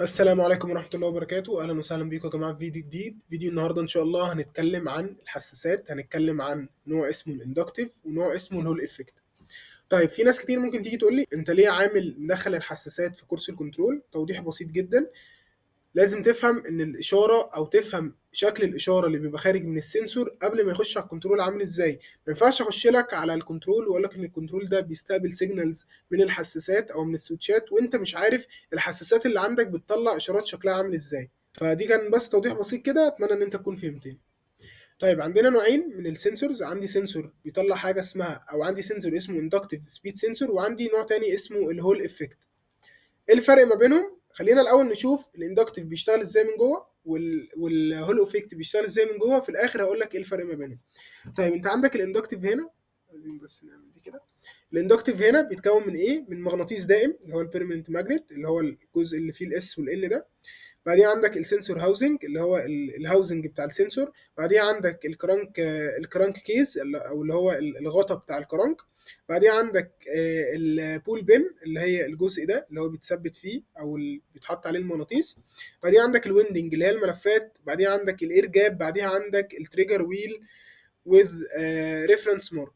السلام عليكم ورحمة الله وبركاته. أهلا وسهلا بيكم يا جماعة في فيديو جديد. فيديو النهاردة إن شاء الله هنتكلم عن الحساسات، هنتكلم عن نوع اسمه الاندكتيف ونوع اسمه الهول افكت. طيب في ناس كتير ممكن تيجي تقول لي أنت ليه عامل مدخل الحساسات في كورس الكنترول؟ توضيح بسيط جدا. لازم تفهم ان الاشاره او تفهم شكل الاشاره اللي بيبقى خارج من السنسور قبل ما يخش على الكنترول عامل ازاي. ما ينفعش اخش لك على الكنترول واقول لك ان الكنترول ده بيستقبل سيجنالز من الحساسات او من السويتشات وانت مش عارف الحساسات اللي عندك بتطلع اشارات شكلها عامل ازاي. فدي كان بس توضيح بسيط كده، اتمنى ان انت تكون فهمتني. طيب عندنا نوعين من السنسورز، عندي سنسور بيطلع حاجه اسمها، او عندي سنسور اسمه اندكتيف سبيد سنسور، وعندي نوع تاني اسمه الهول افكت. ايه الفرق ما بينهم؟ خلينا الاول نشوف الاندكتيف بيشتغل ازاي من جوه والهولو افكت بيشتغل ازاي من جوه، في الاخر هقول لك ايه الفرق ما بينهم. طيب انت عندك الاندكتيف هنا، عايزين بس نعمل دي كده. الاندكتيف هنا بيتكون من ايه؟ من مغناطيس دائم اللي هو البيرمننت ماجنت، اللي هو الجزء اللي فيه الاس والان ده. بعدين عندك السنسور هاوزنج اللي هو الهاوزنج بتاع السنسور. بعدين عندك الكرانك كيز او اللي هو الغطا بتاع الكرانك. بعدين عندك البول بين اللي هي الجزء ده اللي هو بيتثبت فيه او بيتحط عليه المغناطيس. بعدين عندك الويندنج اللي هي الملفات. بعدين عندك الاير جاب. بعدين عندك التريجر ويل with reference mark.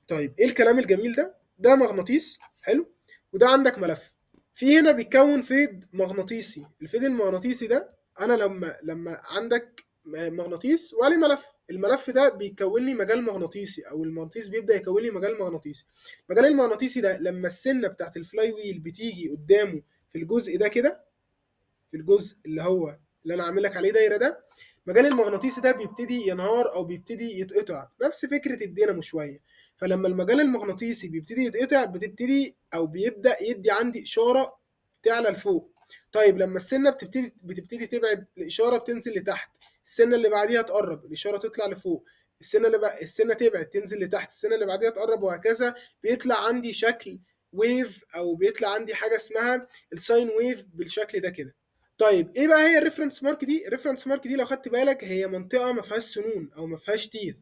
طيب ايه الكلام الجميل ده؟ ده مغناطيس حلو، وده عندك ملف. في هنا بيتكون فيض مغناطيسي. الفيض المغناطيسي ده انا لما عندك مغناطيس وعليه ملف، الملف ده بيكون لي مجال مغناطيسي، او المغناطيس بيبدا يكون لي مجال مغناطيسي. المجال المغناطيسي ده لما السنه بتاعت الفلاي ويل بتيجي قدامه في الجزء ده كده، في الجزء اللي هو اللي انا عامل لك عليه دايره ده، المجال المغناطيسي ده بيبتدي ينهار او بيبتدي يتقطع، نفس فكره الدينامو شويه. فلما المجال المغناطيسي بيبتدي يتقطع بتبتدي او بيبدا يدي عندي اشاره تعلى لفوق. طيب لما السنه بتبتدي تبعد، الاشاره بتنزل لتحت. السنه اللي بعديها تقرب، الاشاره تطلع لفوق. السنه تبعد تنزل لتحت، السنه اللي بعديها تقرب، وهكذا. بيطلع عندي شكل ويف، او بيطلع عندي حاجه اسمها الساين ويف بالشكل ده كده. طيب ايه بقى هي الريفرنس مارك دي؟ الريفرنس مارك دي لو خدت بالك هي منطقه ما فيهاش سنون او ما فيهاش تيث.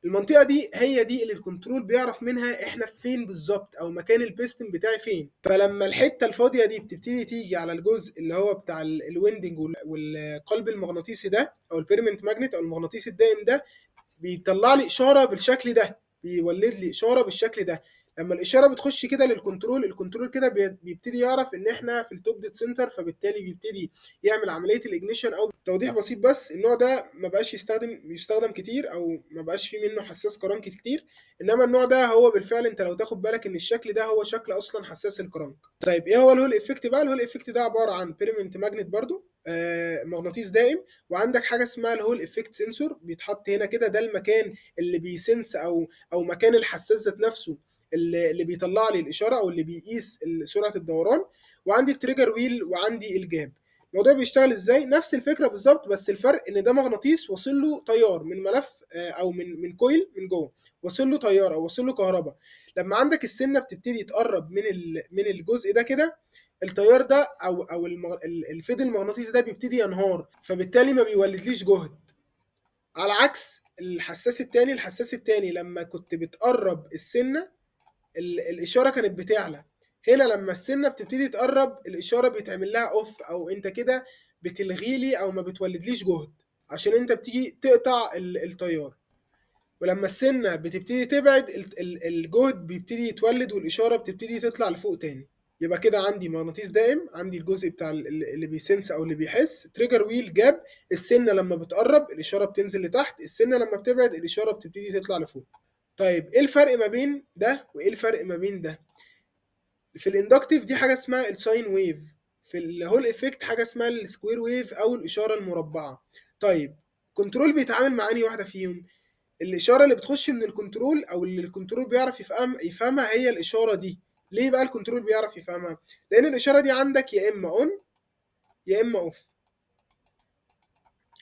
المنطقه دي هي دي اللي الكنترول بيعرف منها احنا فين بالظبط، او مكان البيستن بتاعي فين. فلما الحته الفاضيه دي بتبتدي تيجي على الجزء اللي هو بتاع الويندنج والقلب المغناطيسي ده، او البيرمنت ماجنت او المغناطيس الدائم ده، بيطلع لي اشاره بالشكل ده، بيولد لي اشاره بالشكل ده. لما الاشاره بتخش كده للكنترول، الكنترول كده بيبتدي يعرف ان احنا في التوب ديد سنتر، فبالتالي بيبتدي يعمل عمليه الاجنيشن. او توضيح بسيط بس، النوع ده ما بقاش يستخدم كتير، او ما بقاش فيه منه حساس كرنك كتير. انما النوع ده هو بالفعل، انت لو تاخد بالك ان الشكل ده هو شكل اصلا حساس الكرنك. طيب ايه هو الهول افكت بقى؟ الهول افكت ده عباره عن بيرمنت ماجنت برضو، مغناطيس دائم. وعندك حاجه اسمها الهول افكت سنسور بيتحط هنا كده، ده المكان اللي بيسنس او مكان الحساس ذات نفسه، اللي بيطلع لي الاشاره او اللي بيقيس سرعه الدوران. وعندي التريجر ويل وعندي الجاب. الموضوع بيشتغل ازاي؟ نفس الفكره بالظبط، بس الفرق ان ده مغناطيس واصل له تيار من ملف، او من كويل من جوه، واصل له تيار او واصل له كهرباء. لما عندك السنه بتبتدي تقرب من الجزء ده كده، التيار ده او الفيض المغناطيسي ده بيبتدي ينهار، فبالتالي ما بيولدليش جهد. على عكس الحساس التاني لما كنت بتقرب السنه، الاشاره كانت بتعلى. هنا لما السنه بتبتدي تقرب، الاشاره بيتعمل لها اوف، او انت كده بتلغي لي او ما بتولدليش جهد، عشان انت بتيجي تقطع التيار. ولما السنه بتبتدي تبعد، الجهد بيبتدي يتولد والاشاره بتبتدي تطلع لفوق تاني. يبقى كده عندي مغناطيس دائم، عندي الجزء بتاع اللي بيسنس او اللي بيحس، تريجر ويل، جاب. السنه لما بتقرب الاشاره بتنزل لتحت، السنه لما بتبعد الاشاره بتبتدي تطلع لفوق. طيب ايه الفرق ما بين ده وايه الفرق ما بين ده؟ في الاندكتيف دي حاجه اسمها الساين ويف، في الهول افكت حاجه اسمها السكوير ويف او الاشاره المربعه. طيب كنترول بيتعامل مع انهي واحده فيهم؟ الاشاره اللي بتخش من الكنترول او اللي الكنترول بيعرف يفهمها هي الاشاره دي. ليه بقى الكنترول بيعرف يفهمها؟ لان الاشاره دي عندك يا اما اون يا اما اوف.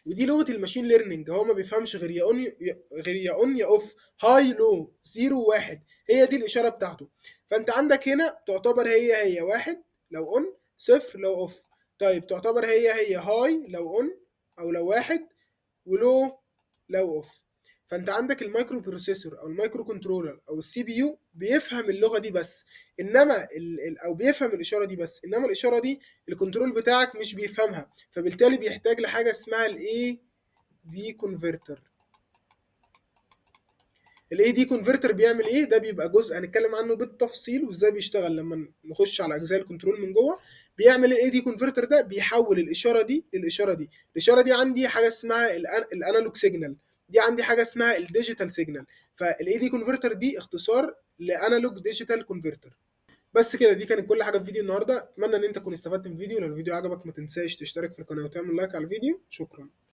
ودي لغه الماشين ليرنينج، هو ما بيفهمش غير يا اون غير يا اون يا اوف، هاي لو، زيرو واحد، هي دي الاشاره بتاعته. فانت عندك هنا تعتبر هي واحد لو اون، صفر لو اوف. طيب تعتبر هي هاي لو اون او لو واحد، ولو لو اوف. فانت عندك المايكرو بروسيسور او المايكرو كنترولر او السي بي يو بيفهم اللغه دي بس، انما او بيفهم الاشاره دي بس، انما الاشاره دي الكنترول بتاعك مش بيفهمها، فبالتالي بيحتاج لحاجه اسمها الاي دي كونفرتر. الاي دي كونفرتر بيعمل ايه؟ ده بيبقى جزء هنتكلم عنه بالتفصيل وازاي بيشتغل لما نخش على اجزاء الكنترول من جوه. بيعمل الاي دي كونفرتر ده بيحول الاشاره دي للاشاره دي. الاشاره دي عندي حاجه اسمها الانالوج سيجنال، دي عندي حاجه اسمها الديجيتال سيجنال. فالاي دي كونفرتر دي اختصار لانالوج ديجيتال كونفرتر. بس كده، دي كانت كل حاجه في فيديو النهارده. اتمنى ان انت تكون استفدت من الفيديو. لو الفيديو عجبك ما تنساش تشترك في القناه وتعمل لايك على الفيديو. شكرا.